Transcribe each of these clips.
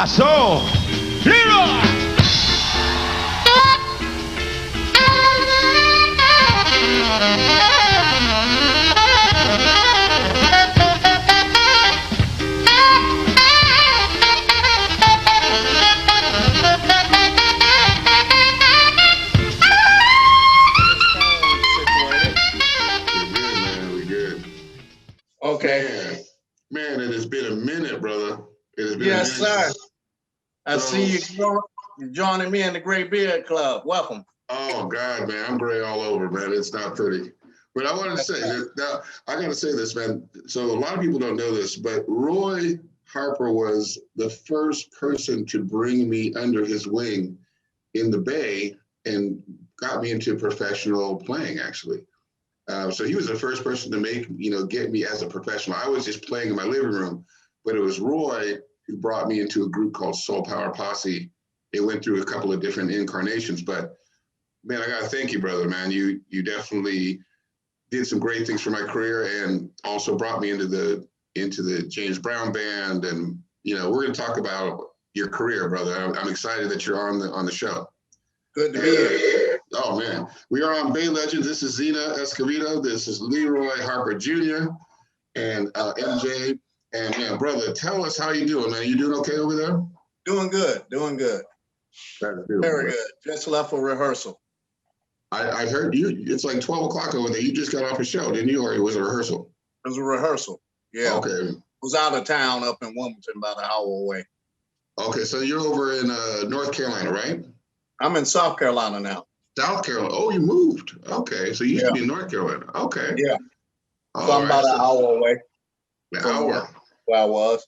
So, Leroy! Okay. Man, it has been a minute, brother. It has been yes, a minute. sir. I see you joining me in the Gray Beard Club. Welcome. Oh, God, man. I'm gray all over, man. It's not pretty. But I want to say that now, I got to say this, man. So a lot of people don't know this, but Roy Harper was the first person to bring me under his wing in the Bay and got me into professional playing, actually. So he was the first person to get me as a professional. I was just playing in my living room, but it was Roy who brought me into a group called Soul Power Posse. It went through a couple of different incarnations, but man, I gotta thank you, brother, man. You definitely did some great things for my career and also brought me into the James Brown band. And we're gonna talk about your career, brother. I'm excited that you're on the show. Good to be here. Oh, man. We are on Bay Legends. This is Zina Escovedo. This is Leroy Harper Jr. and MJ. And, man, brother, tell us how you doing, man. You doing okay over there? Doing good. Very good. Just left for rehearsal. I heard you. It's like 12 o'clock over there. You just got off a show, didn't you? Or it was a rehearsal? It was a rehearsal. Yeah. Okay. Was out of town up in Wilmington, about an hour away. Okay, so you're over in North Carolina, right? I'm in South Carolina now. South Carolina. Oh, you moved. Okay, so you used to be in North Carolina. Okay. Yeah. So I'm about an hour away. An hour. Where I was.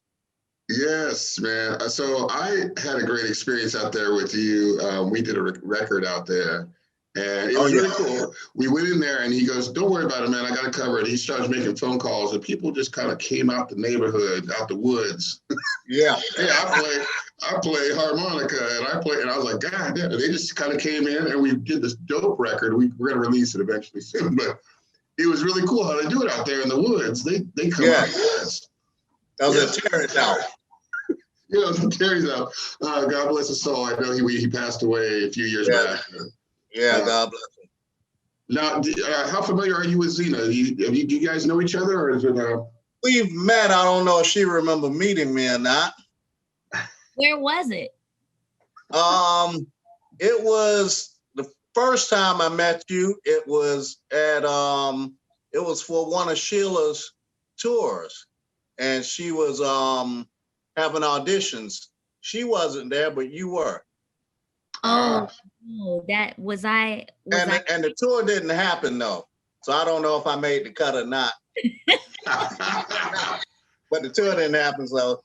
Yes, man. So I had a great experience out there with you. We did a record out there, and it was really cool. We went in there, and he goes, "Don't worry about it, man. I got it covered." He starts making phone calls, and people just kind of came out the neighborhood, out the woods. Yeah. I play harmonica, and I was like, God damn! They just kind of came in, and we did this dope record. We're gonna release it eventually soon, but it was really cool how they do it out there in the woods. They come out. Yes. That was a Terry's out. Yeah, it was Terry's out. God bless his soul. I know he passed away a few years back. Yeah, God bless him. Now, how familiar are you with Zina? Do you guys know each other, or is it? We've met. I don't know if she remember meeting me or not. Where was it? It was the first time I met you. It was at it was for one of Sheila's tours, and she was having auditions. She wasn't there, but you were. Oh, that was I. And the tour didn't happen though, so I don't know if I made the cut or not. But the tour didn't happen, so.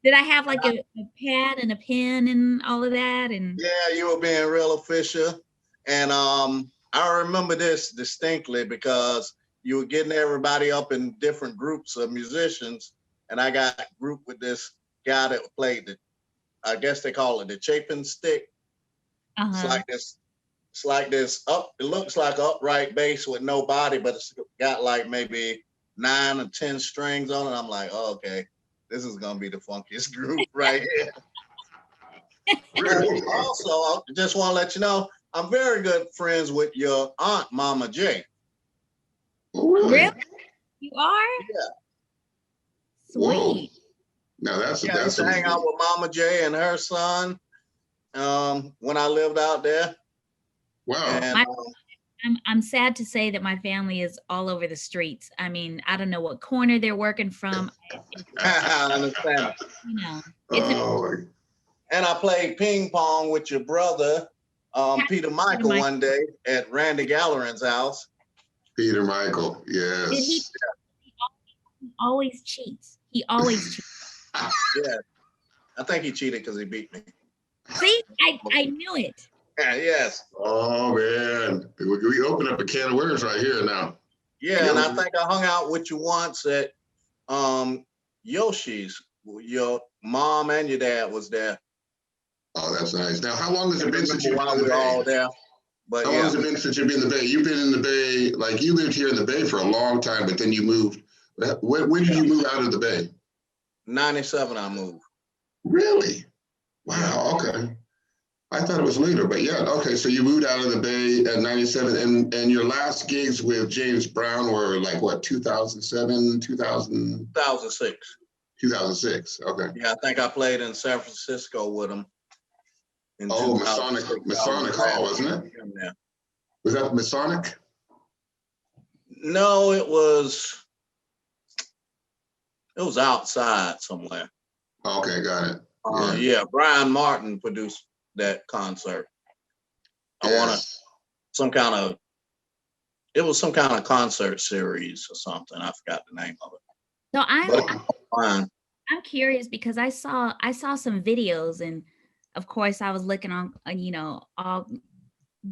Did I have like a pad and a pen and all of that? And yeah, you were being real official. And I remember this distinctly because you were getting everybody up in different groups of musicians. And I got grouped with this guy that played I guess they call it the chaping stick. It's like this it looks like an upright bass with no body, but it's got like maybe 9 or 10 strings on it. I'm like, oh, okay. This is gonna be the funkiest group right here. Also, I just want to let you know, I'm very good friends with your aunt, Mama J. Really? You are? Yeah. Sweet. Whoa. Now that's I used to hang out with Mama J and her son when I lived out there. Wow. And, I'm sad to say that my family is all over the streets. I mean, I don't know what corner they're working from. I understand. And I played ping pong with your brother, Peter Michael, one day at Randy Galleron's house. Peter Michael, yes. He always cheats. He always cheats. Yeah. I think he cheated because he beat me. See, I knew it. Yes. Oh man, we open up a can of worms right here now. Yeah, and I think I hung out with you once at Yoshi's. Your mom and your dad was there. Oh, that's nice. Now, how long has it been since you've been in the Bay? All there. But how long has it been since you've been in the Bay? You've been in the Bay, like you lived here in the Bay for a long time, but then you moved. When did you move out of the Bay? 97, I moved. Really? Wow. Okay. I thought it was later, but yeah. Okay. So you moved out of the Bay at 97, and your last gigs with James Brown were like what, 2007, 2006. 2006. Okay. Yeah, I think I played in San Francisco with him. Oh, Masonic Hall, wasn't it? Yeah. Was that Masonic? No, it was outside somewhere. Okay, got it. Yeah, Brian Martin produced that concert. It was some kind of concert series or something. I forgot the name of it. So I'm curious because I saw some videos, and of course I was looking on all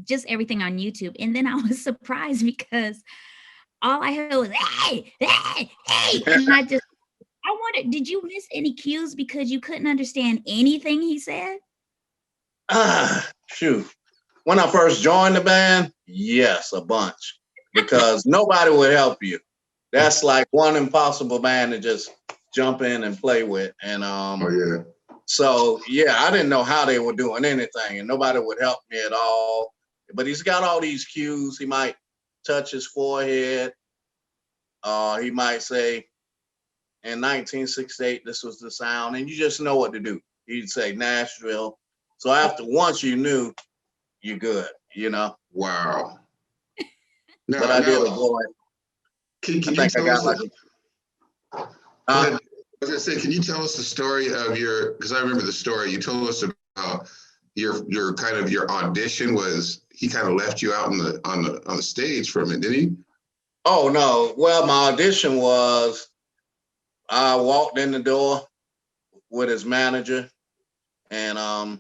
just everything on YouTube, and then I was surprised because all I heard was hey, hey, hey, and I wondered, did you miss any cues because you couldn't understand anything he said? Shoot. When I first joined the band, yes, a bunch, because nobody would help you. That's like one impossible band to just jump in and play with. And so yeah, I didn't know how they were doing anything, and nobody would help me at all. But he's got all these cues. He might touch his forehead. He might say, in 1968, this was the sound, and you just know what to do. He'd say Nashville. So once you knew, you're good, Wow. But I did enjoy it. Can you tell us? I was gonna say, can you tell us the story of because I remember the story you told us about your kind of your audition was he kind of left you out on the stage for a minute, didn't he? Oh no. Well, my audition was I walked in the door with his manager, and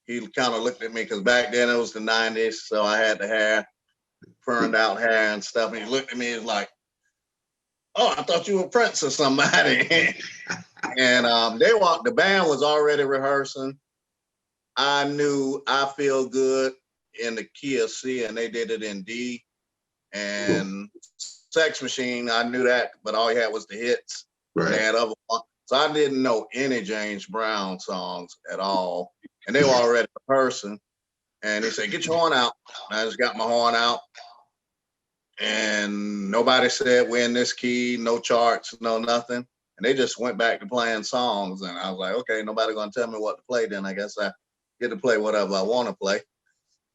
he kind of looked at me because back then it was the 90s, so I had the hair, burned out hair and stuff. And he looked at me and was like, "Oh, I thought you were Prince or somebody." And the band was already rehearsing. I knew I Feel Good in the key of C, and they did it in D. And Sex Machine, I knew that, but all he had was the hits. Right. They had other ones. So I didn't know any James Brown songs at all. And they were already rehearsing. And he said, "Get your horn out." And I just got my horn out. And nobody said we're in this key, no charts, no nothing. And they just went back to playing songs. And I was like, okay, nobody gonna tell me what to play, then I guess I get to play whatever I want to play.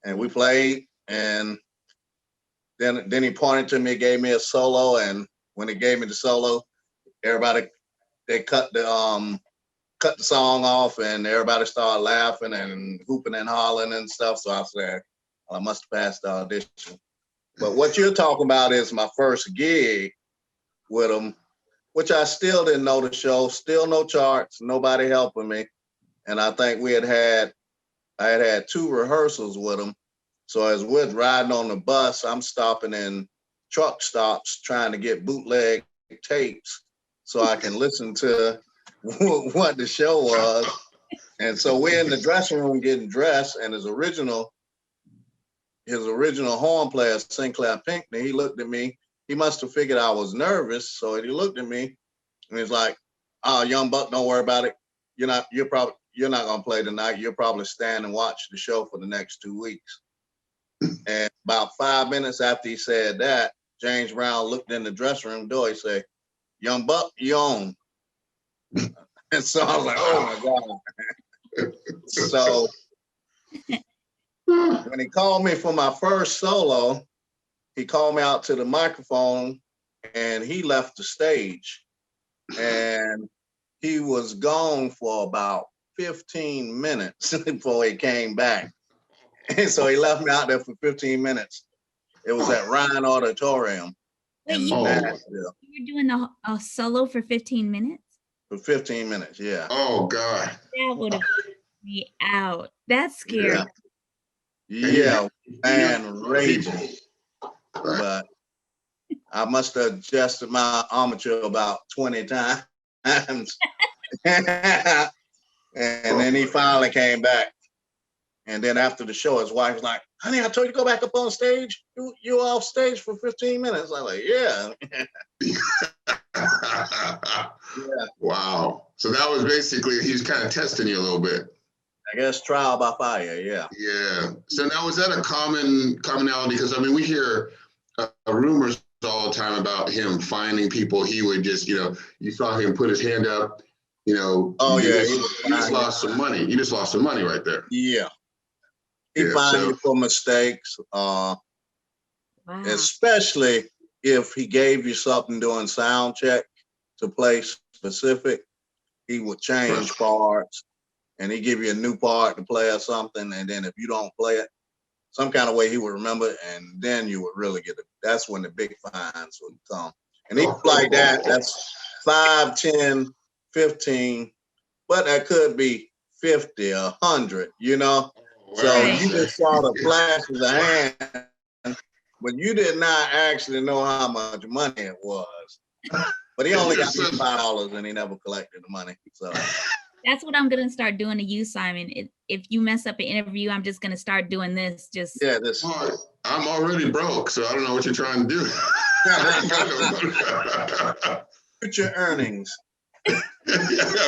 And we played, and then he pointed to me, gave me a solo, and when he gave me the solo, they cut the song off, and everybody started laughing and hooping and hollering and stuff. So I said, well, I must have passed the audition. But what you're talking about is my first gig with him, which I still didn't know the show, still no charts, nobody helping me. And I think I had 2 rehearsals with him. So as we're riding on the bus, I'm stopping in truck stops trying to get bootleg tapes so I can listen to what the show was. And so we're in the dressing room getting dressed, and his original horn player, Sinclair Pinckney, he looked at me. He must have figured I was nervous. So he looked at me and he's like, "Oh, young buck, don't worry about it. You're not gonna play tonight. You'll probably stand and watch the show for the next 2 weeks." And about 5 minutes after he said that, James Brown looked in the dressing room door. He said, "Young buck, you on." And so I was like, oh my God. So when he called me for my first solo, he called me out to the microphone, and he left the stage. And he was gone for about 15 minutes before he came back. And so he left me out there for 15 minutes. It was at Ryan Auditorium in Nashville. You were doing a solo for 15 minutes? For 15 minutes, yeah. Oh, God. That would have freaked me out. That's scary. Yeah, man, raging. But I must have adjusted my armature about 20 times. And then he finally came back. And then after the show, his wife was like, "Honey, I told you to go back up on stage. You were off stage for 15 minutes. I was like, yeah. Yeah. Wow. So that was basically, he was kind of testing you a little bit. I guess trial by fire, yeah. Yeah. So now, was that a commonality? Because I mean, we hear rumors all the time about him finding people. He would just, you saw him put his hand up, Oh yeah, you just lost some money. You just lost some money right there. Yeah. He Yeah, fined you for mistakes, Wow. especially if he gave you something during sound check to play specific. He would change parts, and he give you a new part to play or something. And then if you don't play it, some kind of way he would remember it, and then you would really get it. That's when the big fines would come. And he like that. That's 5, 10, 15, but that could be 50, 100. So Right. you just saw the flash of the hand, but you did not actually know how much money it was. But he only got $5 and he never collected the money. So That's what I'm gonna start doing to you, Simon. If you mess up an interview, I'm just gonna start doing this. yeah, this I'm already broke, so I don't know what you're trying to do. future earnings. Yeah,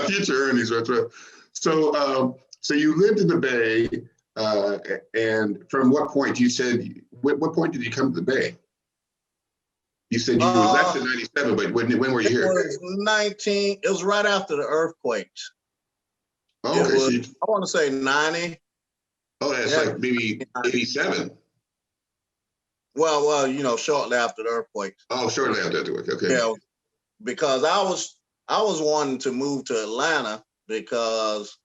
future earnings, that's right. So, so you lived in the Bay, and from what point? You said, what point did you come to the Bay? You said you left in '97, but when were you here? It was right after the earthquakes. Oh, okay, I want to say 90. Oh, that's like maybe 87. Well, shortly after the earthquakes. Oh, shortly after the earthquake. Okay. Yeah, because I was wanting to move to Atlanta because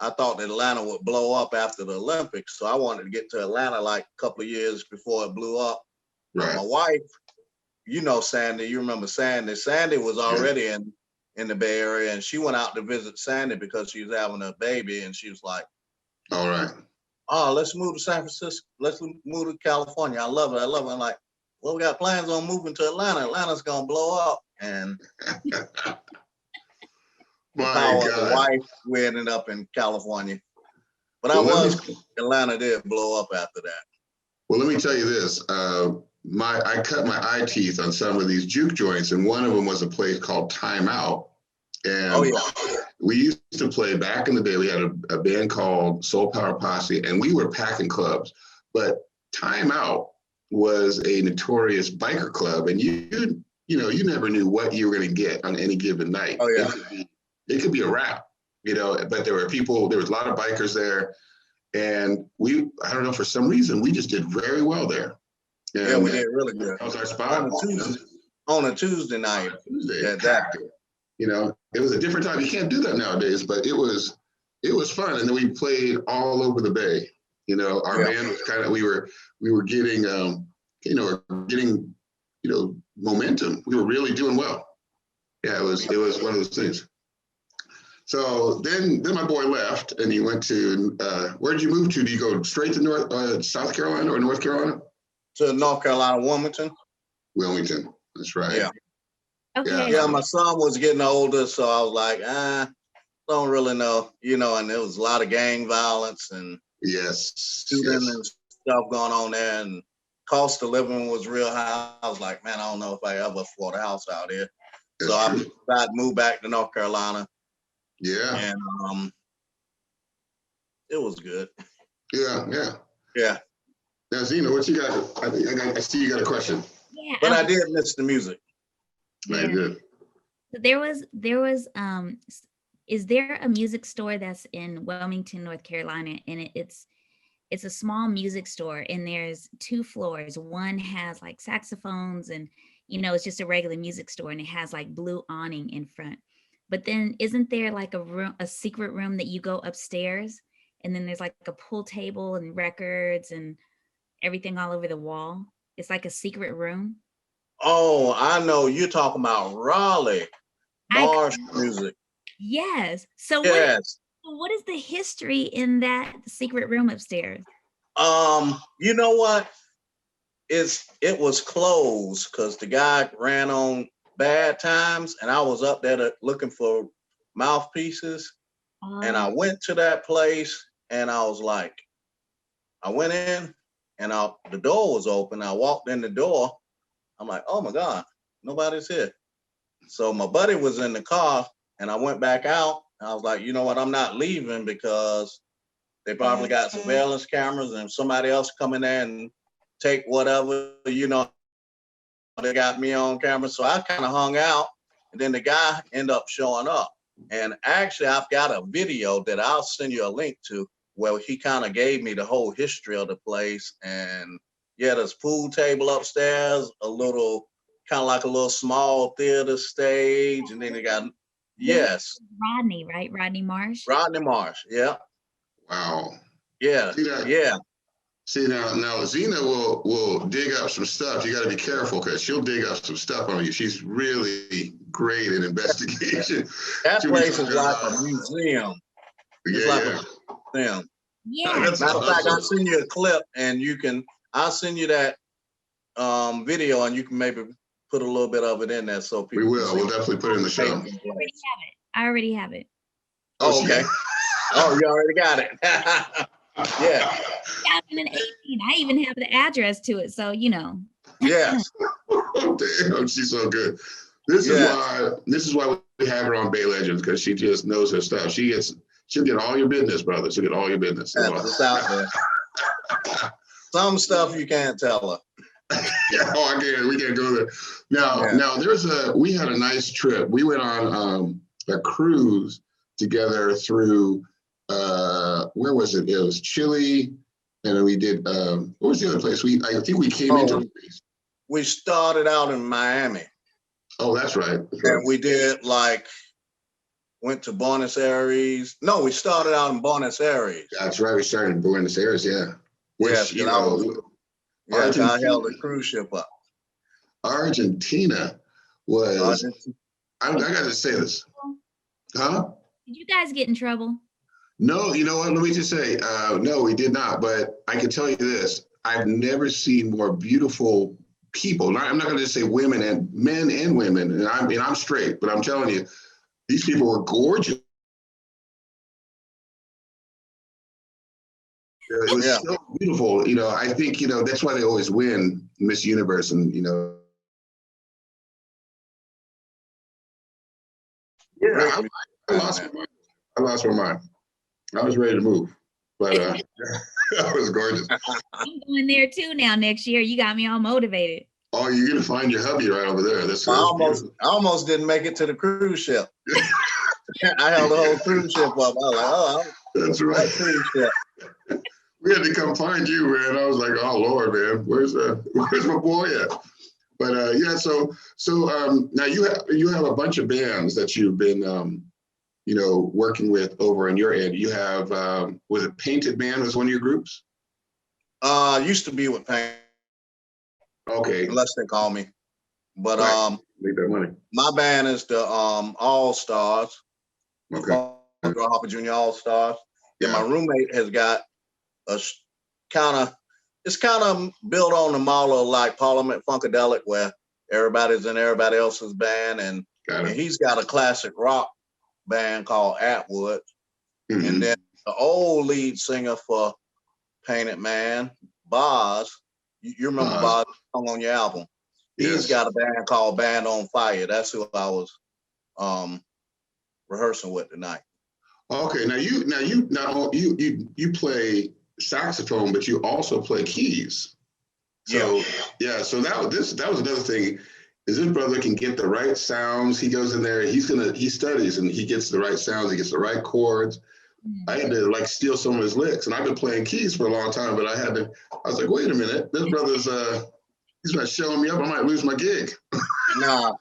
I thought that Atlanta would blow up after the Olympics. So I wanted to get to Atlanta like a couple of years before it blew up. Right. My wife, Sandy, you remember Sandy. Sandy was already in the Bay Area, and she went out to visit Sandy because she was having a baby, and she was like, all right. Oh, let's move to San Francisco. Let's move to California. I love it. I'm like, well, we got plans on moving to Atlanta. Atlanta's going to blow up. And the wife, we ended up in California. But Atlanta did blow up after that. Well, let me tell you this. I cut my eye teeth on some of these juke joints, and one of them was a place called Time Out. And we used to play back in the day. We had a band called Soul Power Posse, and we were packing clubs. But Time Out was a notorious biker club, and you never knew what you were going to get on any given night. Oh yeah, it could be a wrap, But there were people. There was a lot of bikers there, and I don't know, for some reason we just did very well there. And yeah, we did really good. That was our spot on a Tuesday night. It was a different time. You can't do that nowadays, but it was fun. And then we played all over the Bay. Our band was kind of, we were getting, momentum. We were really doing well. Yeah, it was one of those things. So then my boy left, and he went to, where did you move to? Do you go straight to South Carolina or North Carolina? To North Carolina, Wilmington. Wilmington, that's right. Yeah. Okay. Yeah, my son was getting older, so I was like, don't really know, and there was a lot of gang violence and shooting and stuff going on there, and cost of living was real high. I was like, man, I don't know if I ever afford a house out here. So I decided to move back to North Carolina. Yeah. And it was good. Yeah. Yeah. Now, Zina, what you got? I see you got a question. Yeah. But I did miss the music. I did. There was is there a music store that's in Wilmington, North Carolina, and it's a small music store, and there's 2 floors. One has like saxophones, and it's just a regular music store, and it has like blue awning in front. But then isn't there like a secret room that you go upstairs, and then there's like a pool table and records and everything all over the wall? It's like a secret room. Oh, I know you're talking about Raleigh marsh music. Yes. So yes. What is the history in that secret room upstairs? You know what? It was closed because the guy ran on bad times, and I was up there looking for mouthpieces, and I went to that place, and I was like, I went in, and the door was open. I walked in the door. I'm like, oh my God, nobody's here. So my buddy was in the car, And I went back out. And I was like, you know what? I'm not leaving because they probably got surveillance cameras, and if somebody else come in there and take whatever, you know, they got me on camera. So I kind of hung out, and then the guy ended up showing up. And actually, I've got a video that I'll send you a link to where he kind of gave me the whole history of the place. And yeah, there's pool table upstairs, a little, kind of like a little small theater stage. And then they got, yes. Rodney, right? Rodney Marsh? Rodney Marsh, yeah. Wow. Yeah, yeah. See, now Zina will dig up some stuff. You got to be careful because she'll dig up some stuff on you. She's really great at investigation. That place is like a museum. It's like a museum. Yeah. Matter of fact, I'll send you a clip, and I'll send you that video, and you can maybe put a little bit of it in there so people. We'll definitely put it in the show. I already have it. Oh, okay. Oh, you already got it. Yeah. 2018. I even have the address to it, so you know. Yes. Damn, she's so good. This is why we have her on Bay Legends, because she just knows her stuff. She'll get all your business, brother. She'll get all your business. It's out there. Some stuff you can't tell her. I can't. We can't go there. Now we had a nice trip. We went on a cruise together through where was it? It was Chile, and then we did what was the other place? I think we came into. We started out in Miami. Oh, that's right. And we did went to Buenos Aires. No, we started out in Buenos Aires. That's right. We started in Buenos Aires, yeah. Which, I held a cruise ship up. Argentina was, I got to say this. Huh? Did you guys get in trouble? No, you know what? Let me just say, no, we did not. But I can tell you this. I've never seen more beautiful people. I'm not going to just say women and men and women. And I'm straight, but I'm telling you, these people were gorgeous. It was so beautiful. You know, I think, that's why they always win Miss Universe. And, I lost my mind. I was ready to move, but that was gorgeous. I'm going there too now next year. You got me all motivated. Oh, you're gonna find your hubby right over there. I almost didn't make it to the cruise ship. I held the whole cruise ship up. I was like, that's right. Cruise ship. We had to come find you, man. I was like, oh Lord, man, where's my boy at? But so now you have a bunch of bands that you've been working with over in your end. You have was it Painted Man was one of your groups? Used to be with Paint. Okay. Unless they call me. But make that money. My band is the All Stars. Okay. Funky Leroy Harper Jr. All Stars. Yeah. And my roommate has got it's kind of built on the model of like Parliament Funkadelic, where everybody's in everybody else's band, and he's got a classic rock band called Atwood. Mm-hmm. And then the old lead singer for Painted Man, Boz, you remember Boz song on your album. He's got a band called Band on Fire. That's who I was rehearsing with tonight. Okay, now you play saxophone, but you also play keys. So so that was another thing. Is this brother can get the right sounds. He goes in there, he studies and he gets the right sounds, he gets the right chords. I had to steal some of his licks, and I've been playing keys for a long time, but I was like, wait a minute, this brother's he's not showing me up. I might lose my gig. No,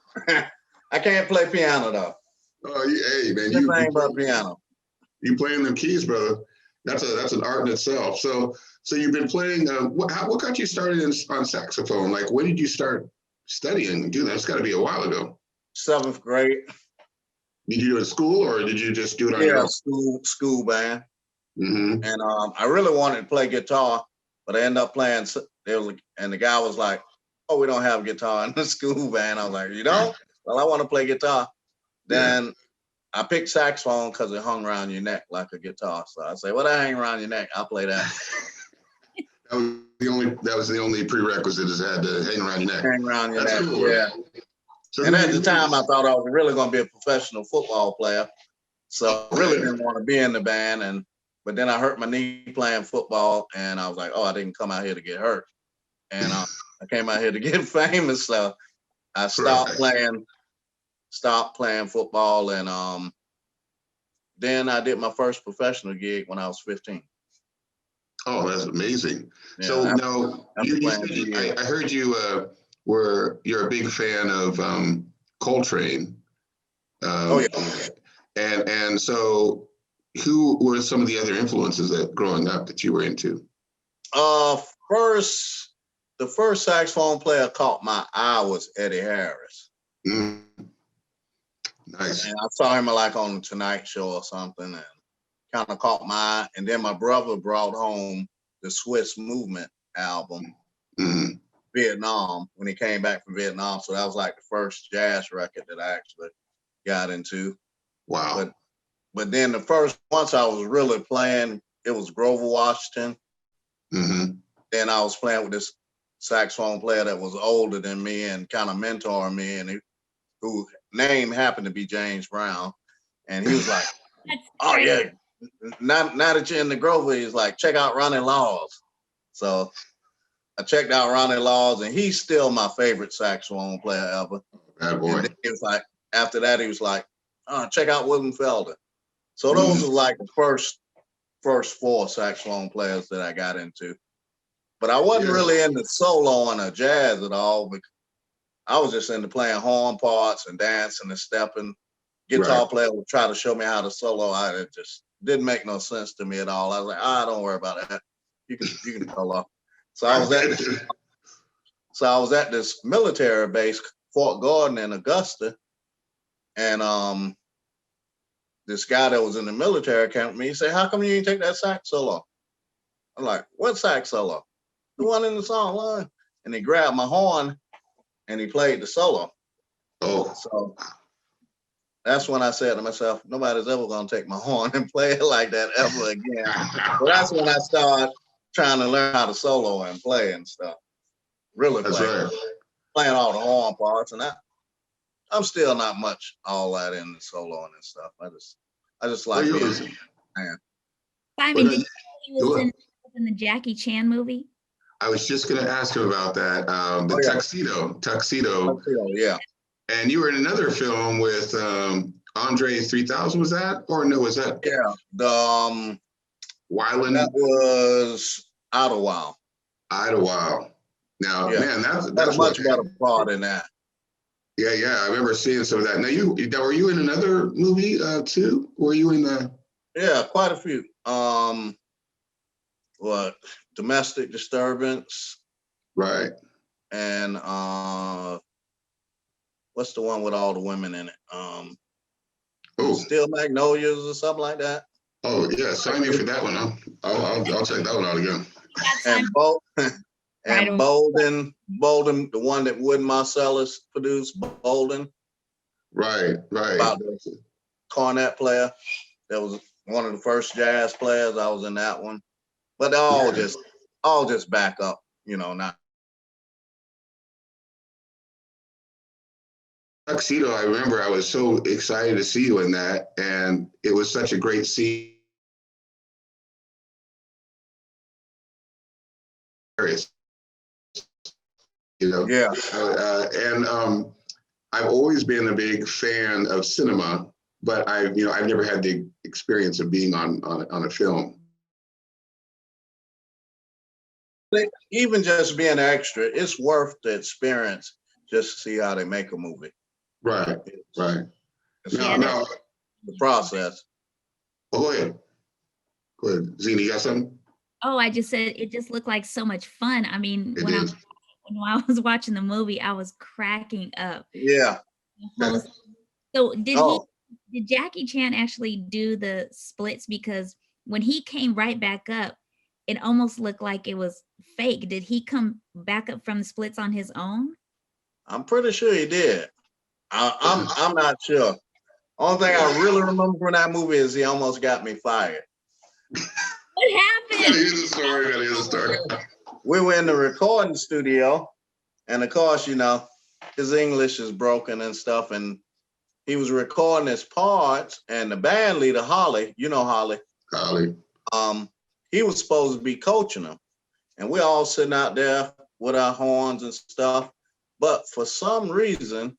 I can't play piano though. Oh, hey man, you playing about piano. You playing them keys, brother. That's an art in itself. So you've been playing. What got you started on saxophone? Like, when did you start studying and do that? It's got to be a while ago. 7th grade. Did you do it in school, or did you just do it on your own? School band. Mm-hmm. And I really wanted to play guitar, but I ended up playing. And the guy was like, "Oh, we don't have guitar in the school band." I was like, "You don't?" Well, I want to play guitar. Then I picked saxophone because it hung around your neck like a guitar. So I say, "Well, that hang around your neck. I'll play that." That was the only prerequisite, is it had to hang around your neck. Hang around your neck. Cool, yeah. So And at the time, I thought I was really going to be a professional football player. So I really didn't want to be in the band. But then I hurt my knee playing football, and I was like, oh, I didn't come out here to get hurt. And I came out here to get famous. So I stopped playing football, and then I did my first professional gig when I was 15. Oh, that's amazing. Yeah, So now I heard you're a big fan of Coltrane. Oh yeah. And so who were some of the other influences that growing up that you were into? The first saxophone player caught my eye was Eddie Harris. Mm. Nice. And I saw him like on the Tonight Show or something, and kind of caught my eye. And then my brother brought home the Swiss Movement album, Vietnam, when he came back from Vietnam. So that was like the first jazz record that I actually got into. Wow. But then once I was really playing, it was Grover Washington. Mm-hmm. Then I was playing with this saxophone player that was older than me and kind of mentoring me, and who name happened to be James Brown. And he was like, oh yeah, now that you're in the Grover, he's like, check out Ronnie Laws. So I checked out Ronnie Laws, and he's still my favorite saxophone player ever. Bad boy. And it was like, after that, he was like, check out William Felder. So those were like the first 4 saxophone players that I got into. But I wasn't really into soloing or jazz at all, because I was just into playing horn parts and dancing and stepping. Guitar player would try to show me how to solo. It just didn't make no sense to me at all. I was like, don't worry about that. You can solo. So I was at this military base, Fort Gordon in Augusta, and this guy that was in the military came to me. He said, how come you didn't take that sax solo? I'm like, what sax solo? The one in the song line. And he grabbed my horn and he played the solo. Oh. So that's when I said to myself, nobody's ever going to take my horn and play it like that ever again. So that's when I started trying to learn how to solo and play and stuff. Really playing all the horn parts. And I'm still not much all that in the soloing and stuff. I just like music. Simon, did you know he was in the Jackie Chan movie? I was just going to ask him about that. Tuxedo. Yeah. And you were in another film with Andre 3000. Was that, or no? Was that? Yeah. The Wyland. That was Idlewild. Now, man, that's a much better part in that. Yeah. I remember seeing some of that. Now, were you in another movie too? Were you in the? Yeah, quite a few. Domestic Disturbance. Right. And what's the one with all the women in it? Steel Magnolias or something like that. Oh yeah, sign me for that one. I'll check that one out again. And Bolden, the one that Wood Marcellus produced, Bolden. Right. About the cornet player. That was one of the first jazz players. I was in that one. But they're all just back up, not. Tuxedo, I remember I was so excited to see you in that, and it was such a great scene. Yeah. And I've always been a big fan of cinema, but I've never had the experience of being on a film. Even just being an extra, it's worth the experience just to see how they make a movie. Right. It's the process. Go ahead, Zina, you got something? Oh, I just said it just looked like so much fun. I mean, when I was watching the movie, I was cracking up. Yeah. So did Jackie Chan actually do the splits? Because when he came right back up, it almost looked like it was fake. Did he come back up from the splits on his own? I'm pretty sure he did. I'm not sure. Only thing I really remember from that movie is he almost got me fired. What happened? Gotta hear the story. We were in the recording studio, and of course, his English is broken and stuff, and he was recording his parts, and the band leader, Holly, you know Holly. Holly. He was supposed to be coaching them. And we're all sitting out there with our horns and stuff. But for some reason,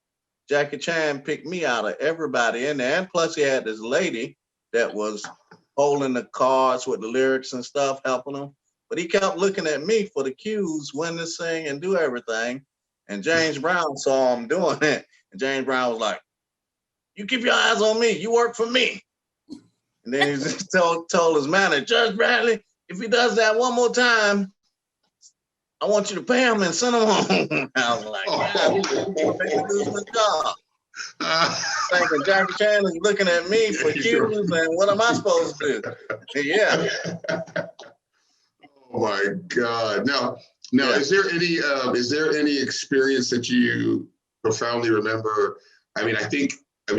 Jackie Chan picked me out of everybody in there. And plus he had this lady that was holding the cards with the lyrics and stuff, helping him. But he kept looking at me for the cues, when to sing and do everything. And James Brown saw him doing it. And James Brown was like, "You keep your eyes on me. You work for me." And then he just told his manager, "Judge Bradley, if he does that one more time, I want you to pay him and send him home." I was like, "Yeah, he's making me lose my job." Thinking Jackie Chan is looking at me for cues, and what am I supposed to do? Yeah. Oh my God. Now, yeah. Is there any experience that you profoundly remember? I mean,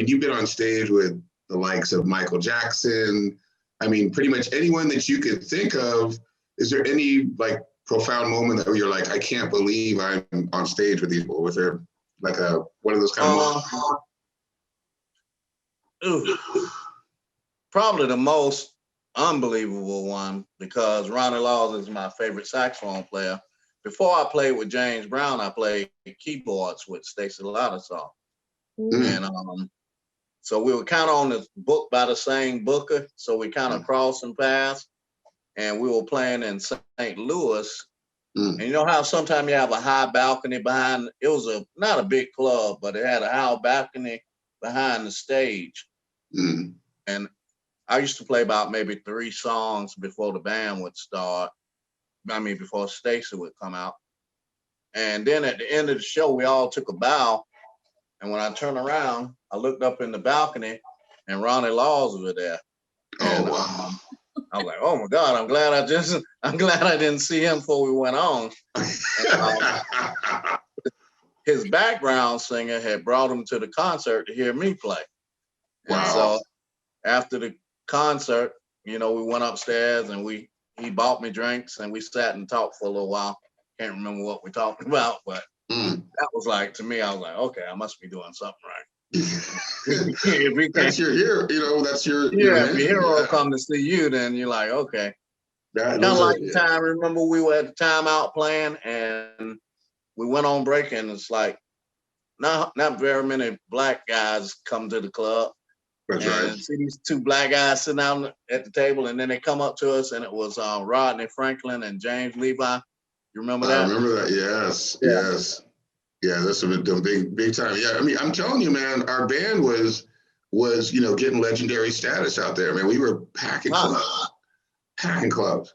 you've been on stage with the likes of Michael Jackson. I mean, pretty much anyone that you could think of. Is there any like profound moment that you're like, I can't believe I'm on stage with these people? Was there like one of those kind of moments? Probably the most unbelievable one, because Ronnie Laws is my favorite saxophone player. Before I played with James Brown, I played keyboards with Stacey Lattisaw. And so we were kind of on the book by the same booker, so we kind of crossed and passed. And we were playing in St. Louis. And you know how sometimes you have a high balcony behind, it was not a big club, but it had a high balcony behind the stage. And I used to play about maybe 3 songs before the band would start. I mean, before Stacey would come out. And then at the end of the show, we all took a bow. And when I turned around, I looked up in the balcony and Ronnie Laws was there. And, wow. I was like, "Oh my God, I'm glad I didn't see him before we went on." And, his background singer had brought him to the concert to hear me play. Wow. And so after the concert, we went upstairs and he bought me drinks and we sat and talked for a little while. Can't remember what we talked about, but that was like, to me, I was like, okay, I must be doing something right. That's your hero, that's your if your hero come to see you, then you're like, okay. Kind of like the time, remember we were at the timeout playing and we went on break, and it's like not very many black guys come to the club. That's and right. See these 2 black guys sitting down at the table, and then they come up to us, and it was Rodney Franklin and James Levi. You remember that? I remember that. Yes. Yeah, that's a big time. Yeah, I mean, I'm telling you, man, our band was getting legendary status out there. Man, we were packing clubs.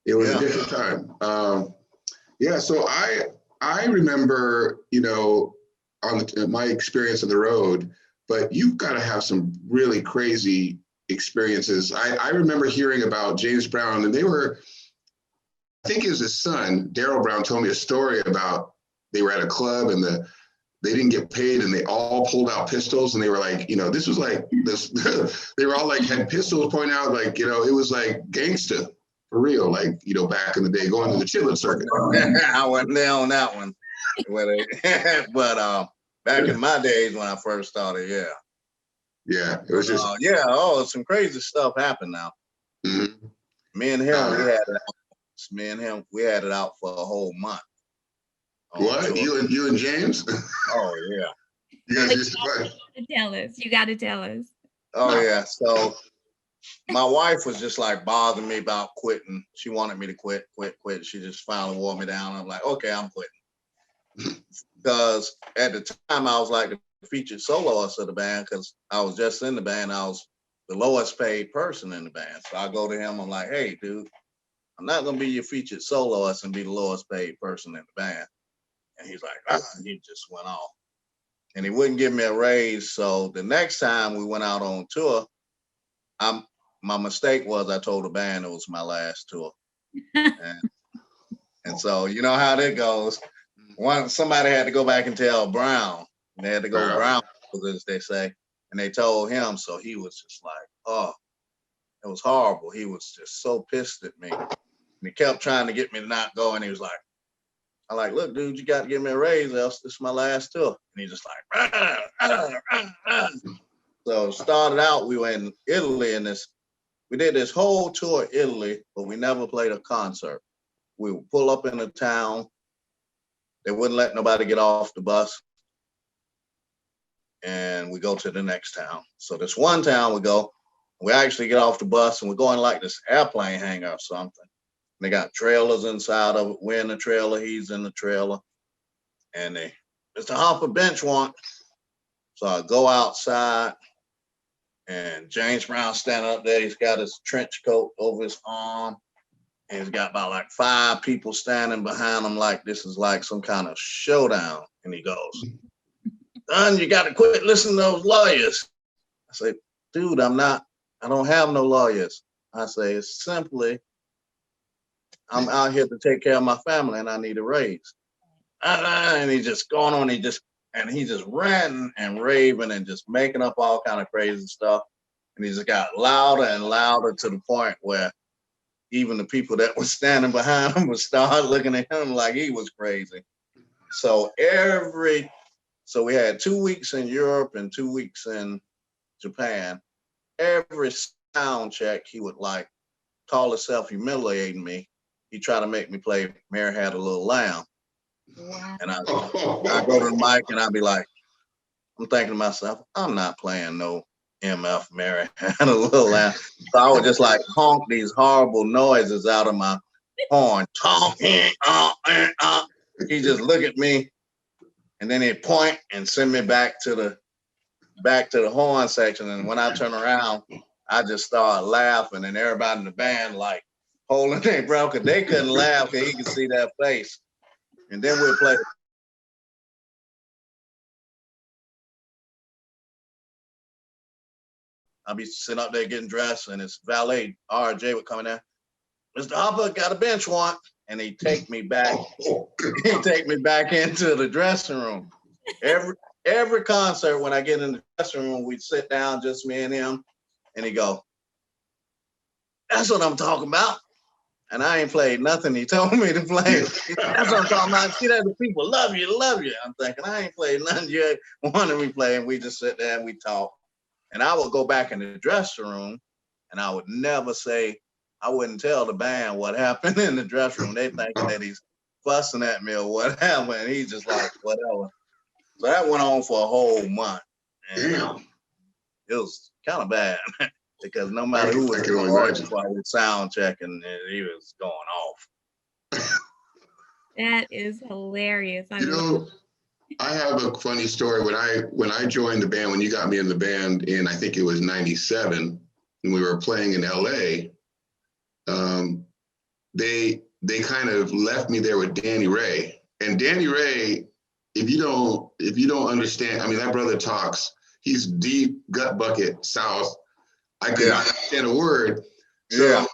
It was a different time. So I remember, on my experience on the road, but you've got to have some really crazy experiences. I remember hearing about James Brown, and I think it was his son, Daryl Brown, told me a story about they were at a club and they didn't get paid and they all pulled out pistols, and they were like, this was like this, they were all like had pistols pointing out, like, it was like gangsta for real, like, back in the day, going to the Chitlin circuit. I wasn't there on that one. But back in my days when I first started, yeah, it was just some crazy stuff happened now. Me and him, we had it out for a whole month. What? You and James? Oh yeah. You guys used to play. You gotta tell us. Oh yeah. So my wife was just like bothering me about quitting. She wanted me to quit. She just finally wore me down. I'm like, okay, I'm quitting. Because at the time I was like the featured soloist of the band, because I was just in the band. I was the lowest paid person in the band. So I go to him, I'm like, "Hey dude, I'm not gonna be your featured soloist and be the lowest paid person in the band." And he's like, he just went off. And he wouldn't give me a raise. So the next time we went out on tour, my mistake was I told the band it was my last tour. And so you know how that goes. Somebody had to go back and tell Brown. And they had to go Brown, as they say. And they told him, so he was just like, it was horrible. He was just so pissed at me. And he kept trying to get me to not go. And he was like, I'm like, look, dude, you got to give me a raise, else this is my last tour. And he's just like, So started out, we were in Italy, and we did this whole tour of Italy, but we never played a concert. We would pull up in a town. They wouldn't let nobody get off the bus. And we go to the next town. So this one town we go, we actually get off the bus and we're going like this airplane hangar or something. And they got trailers inside of it. We're in the trailer, he's in the trailer. And Mr. Harper bench want. So I go outside and James Brown standing up there. He's got his trench coat over his arm. And he's got about like 5 people standing behind him like this is like some kind of showdown. And he goes, "Son, you got to quit listening to those lawyers." I say, "Dude, I don't have no lawyers." I say, "It's simply, I'm out here to take care of my family and I need a raise." And he's just going on, he's just ranting and raving and just making up all kind of crazy stuff. And he just got louder and louder to the point where even the people that were standing behind him would start looking at him like he was crazy. So we had 2 weeks in Europe and 2 weeks in Japan. Every sound check, he would like call himself humiliating me. He tried to make me play Mary Had a Little Lamb. Wow. And I go to the mic and I'd be like, I'm thinking to myself, I'm not playing no MF Mary Had a Little Lamb. So I would just like honk these horrible noises out of my horn. He just look at me and then he'd point and send me back to the horn section. And when I turn around, I just start laughing and everybody in the band like holding their breath because they couldn't laugh because he could see that face. And then we'd play. I'll be sitting up there getting dressed, and his valet, RJ, would come in there. "Mr. Harper, got a bench want." And he'd take me back. He'd take me back into the dressing room. Every concert, when I get in the dressing room, we'd sit down, just me and him, and he'd go, "That's what I'm talking about." And I ain't played nothing he told me to play. "That's what I'm talking about. See that the people love you, love you." I'm thinking, I ain't played nothing you wanted me to play. And we just sit there and we talk. And I would go back in the dressing room and I would never say, I wouldn't tell the band what happened in the dressing room. They thinking that he's fussing at me or whatever. And he's just like, whatever. So that went on for a whole month. And it was kind of bad. Because no matter who was in the orchestra, I would sound check and he was going off. That is hilarious. I have a funny story. When I joined the band, when you got me in the band in, I think it was 97, and we were playing in LA, they kind of left me there with Danny Ray. And Danny Ray, if you don't understand, I mean, that brother talks, he's deep gut bucket South. I couldn't understand a word. So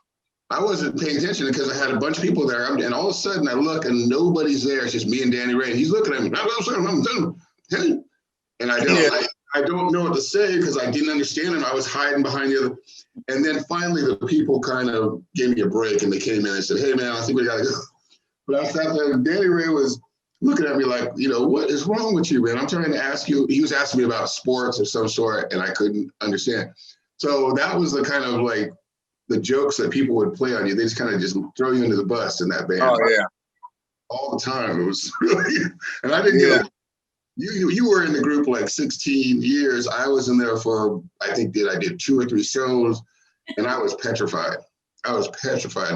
I wasn't paying attention because I had a bunch of people there. And all of a sudden I look and nobody's there. It's just me and Danny Ray. And he's looking at me. And I don't know what to say because I didn't understand him. I was hiding behind the other. And then finally the people kind of gave me a break and they came in and said, "Hey man, I think we gotta go." But I sat there and Danny Ray was looking at me like, "What is wrong with you, man? I'm trying to ask you." He was asking me about sports of some sort and I couldn't understand. So that was the kind of like the jokes that people would play on you. They just kind of just throw you into the bus in that band. Oh yeah, all the time. It was really, and I didn't get it. You were in the group like 16 years. I was in there for I did 2 or 3 shows, and I was petrified.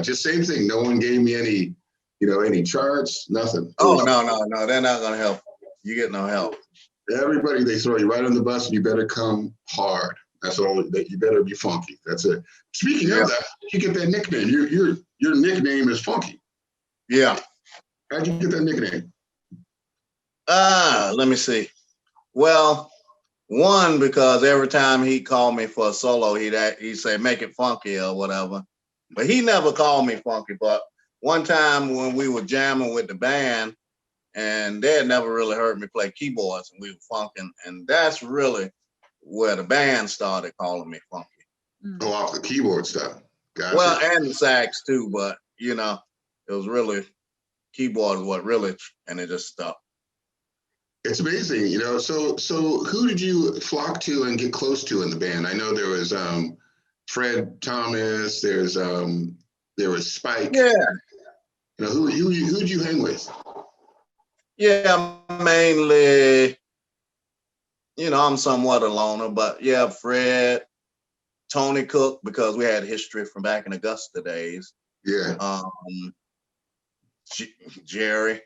Just same thing. No one gave me any charts, nothing. Oh no, they're not gonna help. You get no help. Everybody, they throw you right on the bus, and you better come hard. That's all. That you better be funky. That's it. Speaking of that, you get that nickname. Your nickname is Funky. Yeah. How'd you get that nickname? Let me see. Well, one, because every time he'd call me for a solo, he'd say, "Make it funky" or whatever. But he never called me Funky. But one time when we were jamming with the band, and they had never really heard me play keyboards, and we were funking, and that's really where the band started calling me Funky. Oh, off the keyboard stuff. Gotcha. Well, and the sax too, but it was really keyboard is what really, and it just stuck. It's amazing, you know. So who did you flock to and get close to in the band? I know there was Fred Thomas. There was Spike. Yeah. You know, who'd you hang with? Yeah, mainly. You know, I'm somewhat a loner, but yeah, Fred, Tony Cook, because we had history from back in Augusta days. Yeah. Jerry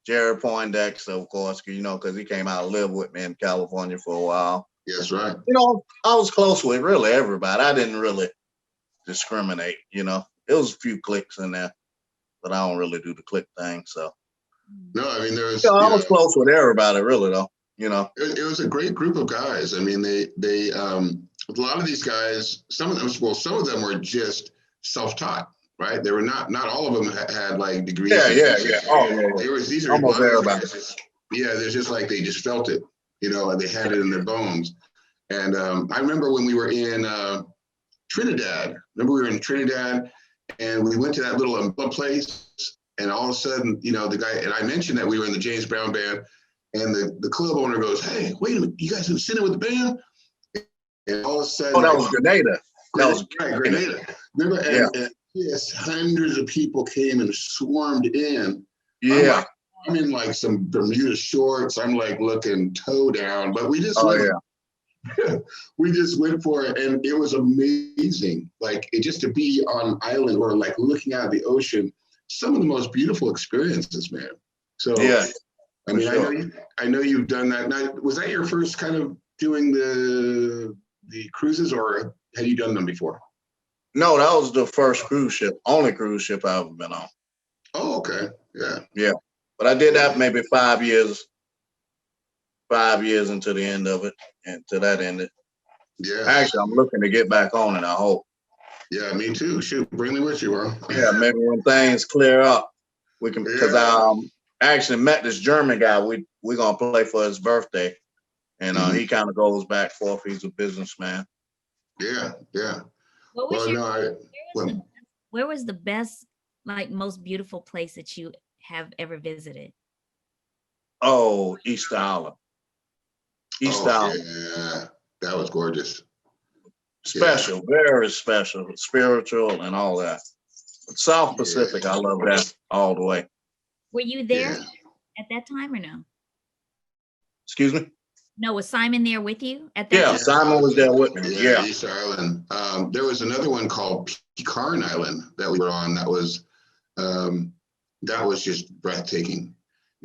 Poindexter, of course, you know, because he came out and lived with me in California for a while. Yes, right. You know, I was close with really everybody. I didn't really discriminate, you know. There was a few cliques in there, but I don't really do the clique thing. So no, I mean there was. You know, I was close with everybody, really, though. You know, it was a great group of guys. I mean, they a lot of these guys, some of them were just self-taught, right? They were not all of them had like degrees. Yeah. Oh, yeah. These are almost everybody. They're just like they just felt it, you know, and they had it in their bones. And I remember when we were in Trinidad. Remember we were in Trinidad, and we went to that little place, and all of a sudden, you know, the guy, and I mentioned that we were in the James Brown band, and the club owner goes, "Hey, wait a minute, you guys have seen it with the band?" And all of a sudden, that was Grenada. That was right, Grenada. Remember, and yes, hundreds of people came and swarmed in. Yeah. I'm in like some Bermuda shorts. I'm like looking toe down, but we just we just went for it, and it was amazing. Like just to be on an island or like looking out at the ocean, some of the most beautiful experiences, man. So yeah, I mean, sure. I know you've done that. Now, was that your first kind of doing the cruises, or had you done them before? No, that was the first cruise ship, only cruise ship I've ever been on. Oh, okay. Yeah. Yeah. But I did that maybe 5 years into the end of it, and to that ended. Yeah. Actually, I'm looking to get back on it, I hope. Yeah, me too. Shoot, bring me with you, bro. Yeah, maybe when things clear up, we can, because I actually met this German guy. We're going to play for his birthday, and he kind of goes back and forth. He's a businessman. Yeah. What was where was the best, like most beautiful place that you have ever visited? Oh, Easter Island. Island. Yeah, that was gorgeous. Special, very special, spiritual, and all that. South Pacific, I love that all the way. Were you there at that time or no? Excuse me? No, was Simon there with you at that time? Simon was there with me. Yeah. Easter Island. There was another one called Pitcairn Island that we were on. That was just breathtaking.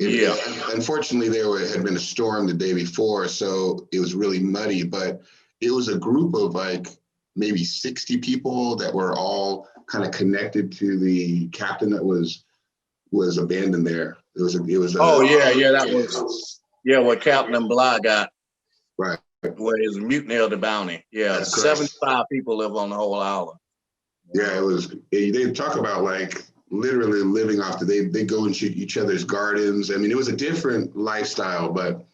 Unfortunately, there had been a storm the day before, so it was really muddy. But it was a group of like maybe 60 people that were all kind of connected to the captain that was abandoned there. It was what Captain Bly got. Right. Where his mutiny of the bounty. Yeah, that's 75 correct. People live on the whole island. Yeah, it was. They talk about like literally living off they go into each other's gardens. I mean, it was a different lifestyle, but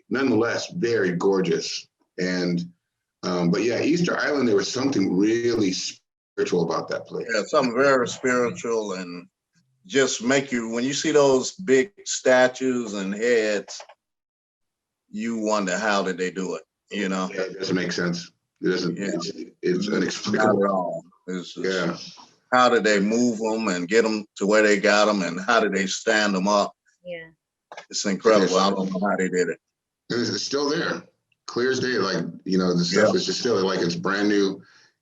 nonetheless very gorgeous. And but yeah, Easter Island, there was something really spiritual about that place. Yeah, something very spiritual, and just make you, when you see those big statues and heads, you wonder how did they do it, you know? Yeah, it doesn't make sense. It doesn't. It's inexplicable. Not at all. How did they move them and get them to where they got them, and how did they stand them up? Yeah, it's incredible. I don't know how they did it. It's still there, clear as day. Like, you know, the stuff is just still like it's brand new,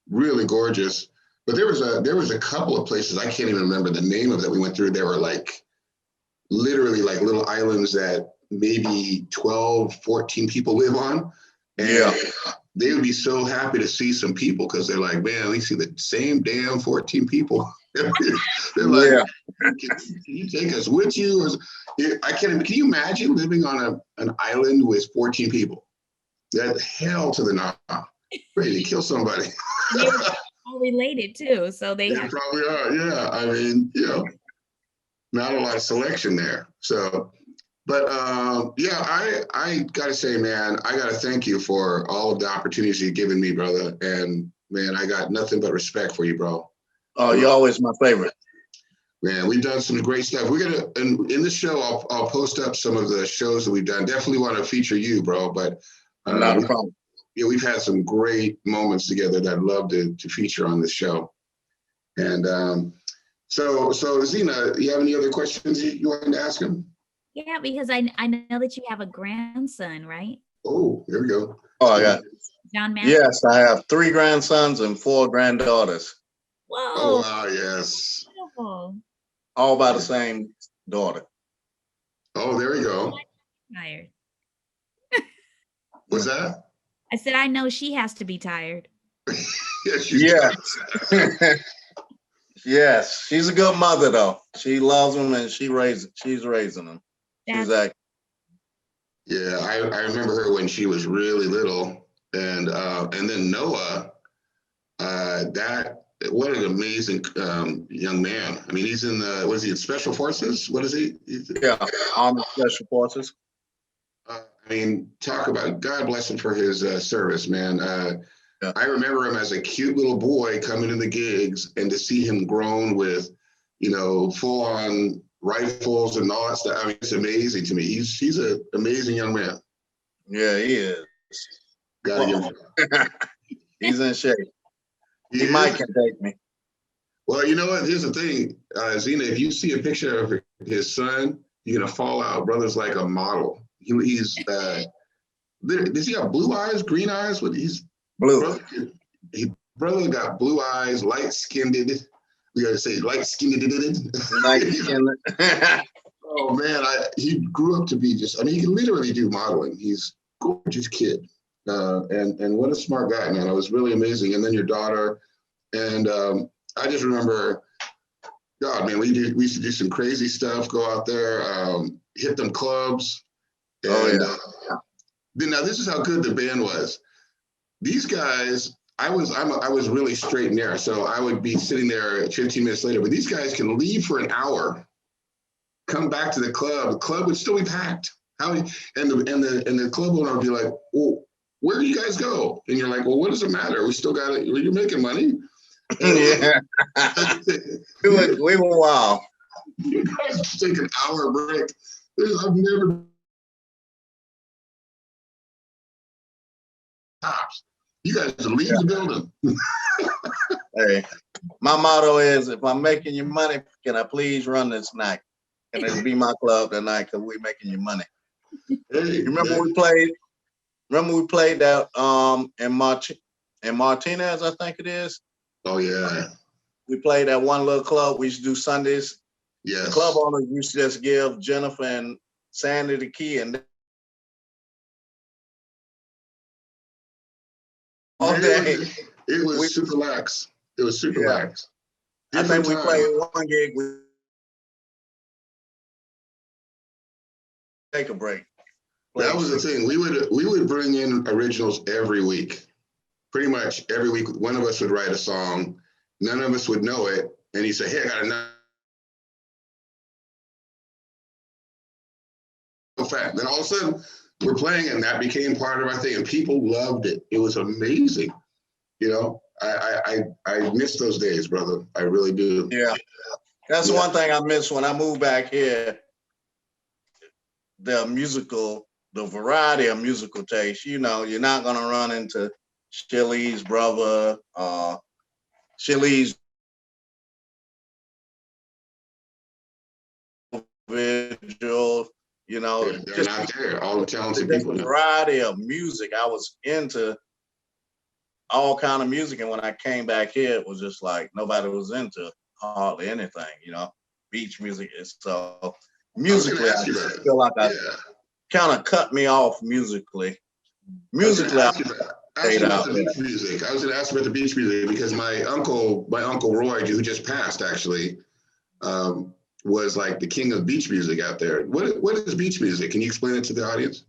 really gorgeous. But there was a couple of places I can't even remember the name of that we went through. There were like literally like little islands that maybe 12, 14 people live on. And they would be so happy to see some people because they're like, man, we see the same damn 14 people. They're like, can you take us with you? Can you imagine living on an island with 14 people? That hell to the nah. Ready to kill somebody. All related too, so they probably are. Yeah, I mean, you know, not a lot of selection there. So, but I gotta say, man, I gotta thank you for all of the opportunities you've given me, brother. And man, I got nothing but respect for you, bro. Oh, you're always my favorite. Man, we've done some great stuff. We're gonna in the show. I'll post up some of the shows that we've done. Definitely want to feature you, bro. But Not a problem. yeah, we've had some great moments together that I'd love to feature on this show. And so Zina, you have any other questions you wanted to ask him? Yeah, because I know that you have a grandson, right? Oh, there we go. Oh, I got. John Matthew. Yes, I have 3 grandsons and 4 granddaughters. Whoa. Oh wow, yes. Beautiful. All by the same daughter. Oh, there we go. Tired. What's that? I said, I know she has to be tired. Yes. Yes, she's a good mother though. She loves them and she's raising them. She's like, yeah, I remember her when she was really little, and then Noah, what an amazing young man. I mean, he's in was he in Special Forces? What is he? Yeah, Army Special Forces. I mean, talk about God bless him for his service, man. Yeah. I remember him as a cute little boy coming in the gigs, and to see him grown with, full on rifles and all that stuff. I mean, it's amazing to me. He's an amazing young man. Yeah, he is. Gotta give him. He's in shape. He might can take me. Well, you know what? Here's the thing, Zina. If you see a picture of his son, you're gonna fall out. Brother's like a model. He's does he have blue eyes, green eyes? What he's blue. Brother got blue eyes, light skinned. We gotta say light skinned. Oh man, he grew up to be he can literally do modeling. He's a gorgeous kid. And what a smart guy, man. It was really amazing. And then your daughter, and I just remember, God, man, we used to do some crazy stuff, go out there, hit them clubs. And now this is how good the band was. These guys, I was really straight and narrow, so I would be sitting there 15 minutes later, but these guys can leave for an hour, come back to the club would still be packed. And the club owner would be like, well, where do you guys go? And you're like, well, what does it matter? We still got it. You're making money. Yeah. we were wild. You guys take an hour break. I've never tops. You guys leave the building. Hey, my motto is, if I'm making you money, can I please run this night? And it'll be my club tonight because we're making you money. Hey, remember we played that in Martinez, I think it is. Oh yeah. We played at one little club. We used to do Sundays. Yes. The club owners used to just give Jennifer and Sandy the key, and all day. It was super lax. It was super lax. I think we played one gig. We take a break. That was the thing. We would bring in originals every week. Pretty much every week, one of us would write a song. None of us would know it. And he'd say, hey, I got another fact. Then all of a sudden, we're playing, and that became part of our thing. And people loved it. It was amazing. I miss those days, brother. I really do. Yeah. That's one thing I miss when I moved back here. The variety of musical taste. You're not gonna run into Chili's brother, Chili's individual. They're not there. All the talented people. The variety of music. I was into all kind of music, and when I came back here, it was just like nobody was into hardly anything. Beach music. So musically, I feel like I kind of cut me off musically. I was going to ask about the beach music. I was going to ask about the beach music because my uncle Roy, who just passed, actually, was like the king of beach music out there. What is beach music? Can you explain it to the audience?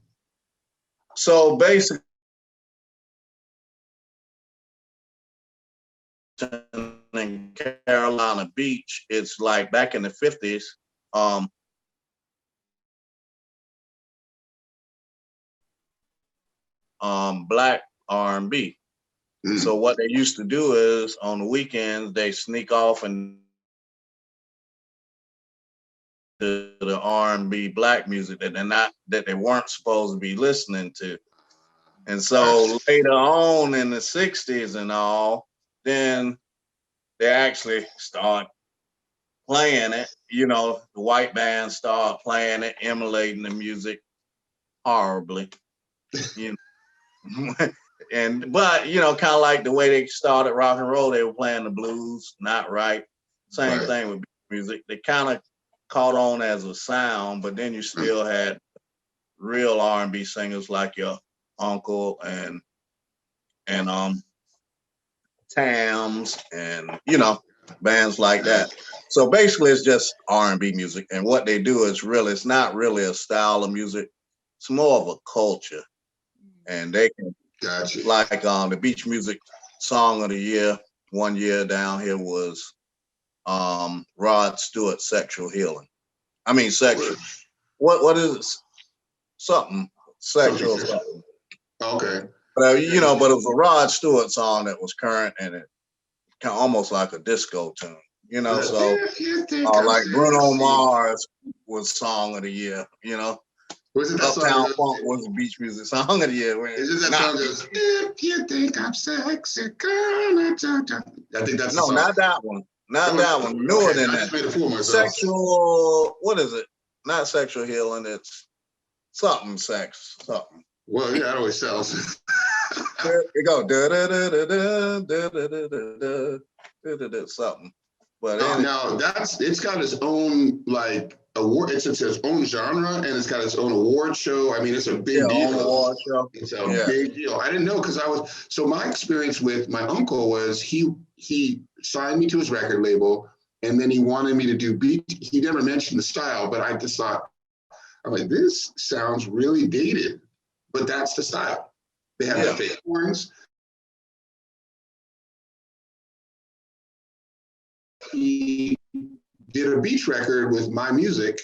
So basically, in Carolina Beach, it's like back in the 50s. Black R&B. So what they used to do is on the weekends they sneak off and to the R&B black music that they weren't supposed to be listening to. And so later on in the 60s and all, then they actually start playing it. You know, the white bands start playing it, emulating the music horribly. You know, but you know, kind of like the way they started rock and roll, they were playing the blues, not right. Same thing with music. They kind of caught on as a sound, but then you still had real R&B singers like your uncle and Tams and you know bands like that. So basically, it's just R&B music, and what they do is really it's not really a style of music. It's more of a culture, and they can like the Beach Music Song of the Year. One year down here was Rod Stewart, Sexual Healing. I mean sexual. What is it? Something sexual. Something. Okay. But you know, but it was a Rod Stewart song that was current and it kind of almost like a disco tune, you know. So like Bruno Mars was Song of the Year, you know. Uptown Funk was the Beach Music Song of the Year. Is it that song goes, if you think I'm sexy, girl, I think that's no, not that one. Not that one. Newer than that. Sexual, what is it? Not Sexual Healing, it's something sex, something. Well, yeah, it always sells. There you go. Something. But now it's got its own like award. It's its own genre, and it's got its own award show. I mean, it's a big deal. Award show. It's a big deal. I didn't know because my experience with my uncle was he signed me to his record label, and then he wanted me to do beat. He never mentioned the style, but I just thought, I'm like, this sounds really dated, but that's the style. They have the fake horns. He did a beach record with my music.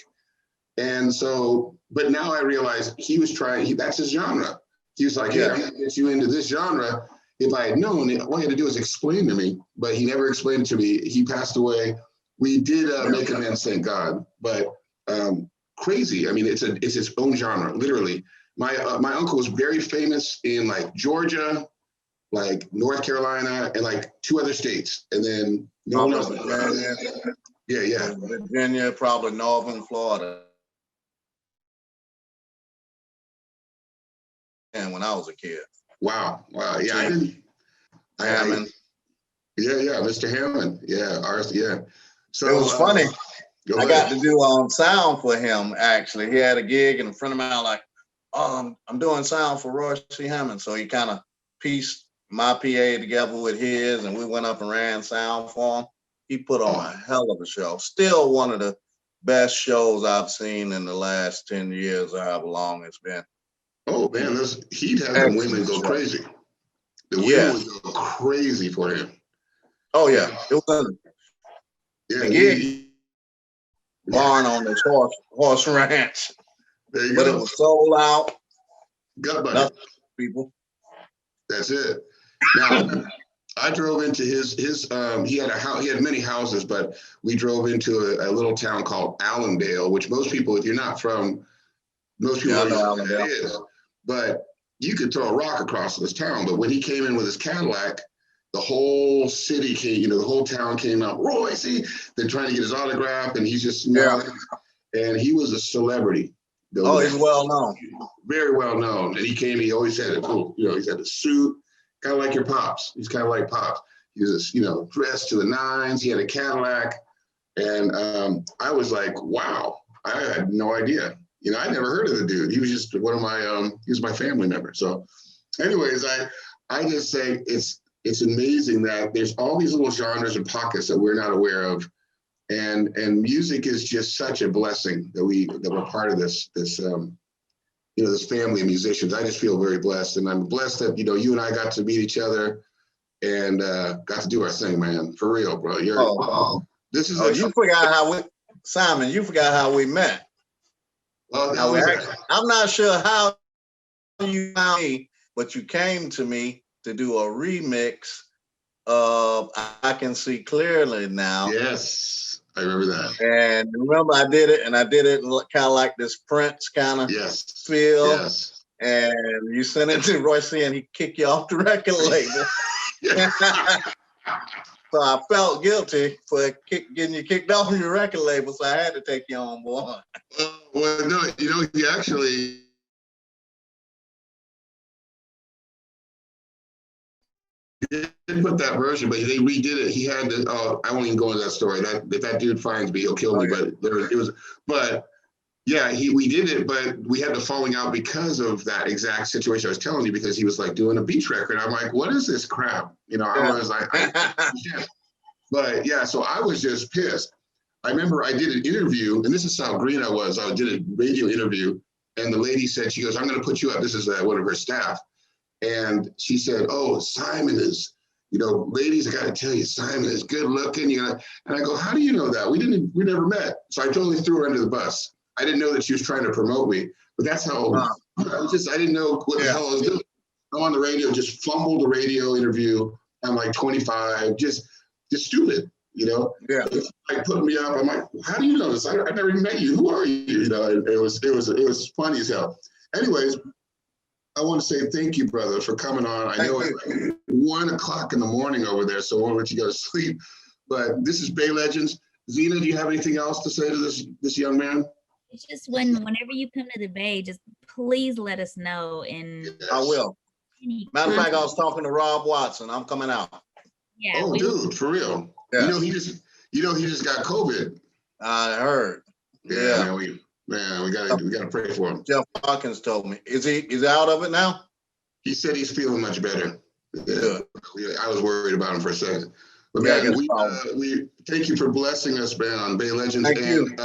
And so, but now I realize he was that's his genre. He was like, hey, I'm gonna get you into this genre. If I had known, all he had to do was explain to me, but he never explained it to me. He passed away. We did make amends, thank God, but crazy. I mean, it's its own genre, literally. My uncle was very famous in like Georgia, like North Carolina, and like 2 other states, and then no one else. Virginia, probably Northern Florida. And when I was a kid. Wow. Yeah, Hammond. Mr. Hammond. Yeah. So it was funny. I got to do sound for him. Actually, he had a gig, and a friend of mine like, I'm doing sound for Roy C. Hammond. So he kind of pieced my PA together with his, and we went up and ran sound for him. He put on a hell of a show. Still one of the best shows I've seen in the last 10 years, or however long it's been. Oh man, he'd have the women go crazy. The women would go crazy for him. Oh yeah, it was. Barn on this horse ranch. There you go. But it was sold out. Gut people. That's it. Now I drove into his he had a house, he had many houses, but we drove into a little town called Allendale, which most people, if you're not from, most people don't know what that is. But you could throw a rock across this town. But when he came in with his Cadillac, the whole city came, the whole town came out, Roy, see, they're trying to get his autograph, and he's just and he was a celebrity. He's well known. Very well known. And he always had he's had a suit, kind of like your Pops. He's kind of like Pops. He was, dressed to the nines. He had a Cadillac. And I was like, wow, I had no idea. I never heard of the dude. He was just one of my, he was my family member. So anyways, I just say it's amazing that there's all these little genres and pockets that we're not aware of. And music is just such a blessing that we're part of this this family of musicians. I just feel very blessed, and I'm blessed that you and I got to meet each other and got to do our thing, man. For real, bro. This is you forgot how you forgot how we met. I'm not sure how you found me, but you came to me to do a remix of I Can See Clearly Now. Yes. I remember that. And remember, I did it kind of like this Prince kind of feel. Yes. And you sent it to Roy C, and he kicked you off the record label. So I felt guilty for getting you kicked off your record label, so I had to take you on board. Well, no, you know, he actually didn't put that version, but they redid it. He had to. Oh, I won't even go into that story. If that dude finds me, he'll kill me. But it was. But yeah, we did it, but we had the falling out because of that exact situation I was telling you. Because he was like doing a beach record. I'm like, what is this crap? You know, I was like, but yeah, so I was just pissed. I remember I did an interview, and this is how green I was. I did a radio interview, and the lady said, she goes, I'm going to put you up. This is one of her staff. And she said, oh, Simon is, you know, ladies, I got to tell you, Simon is good looking. You know, and I go, how do you know that? We never met. So I totally threw her under the bus. I didn't know that she was trying to promote me, but that's how I didn't know what the hell I was doing. I'm on the radio, just fumbled a radio interview. I'm like 25, just stupid, you know? Yeah. It's like putting me up. I'm like, how do you know this? I never even met you. Who are you? You know, it was funny as hell. Anyways, I want to say thank you, brother, for coming on. I know it's like 1 o'clock in the morning over there, so I won't let you go to sleep. But this is Bay Legends. Zina, do you have anything else to say to this young man? It's just whenever you come to the Bay, just please let us know. And I will. Matter of fact, I was talking to Rob Watson. I'm coming out. Yeah. Oh, dude, for real. Yeah. You know he just got COVID. I heard. Yeah. Man, we gotta pray for him. Jeff Hawkins told me. Is he out of it now? He said he's feeling much better. Yeah. I was worried about him for a second. But yeah, man, we thank you for blessing us, man, on Bay Legends. Thank you.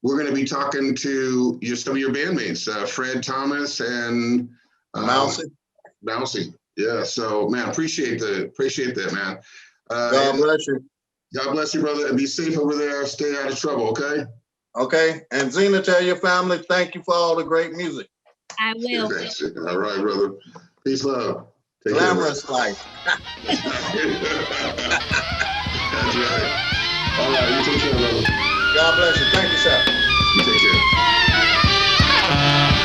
We're going to be talking to some of your bandmates, Fred Thomas and Mousy. Yeah. So, man, appreciate that, man. God bless you. God bless you, brother, and be safe over there. Stay out of trouble, okay? Okay. And Zina, tell your family thank you for all the great music. I will. All right, brother. Peace, love. Take Glamorous life. That's right. All right, you take care, brother. God bless you. Thank you, sir. You take care.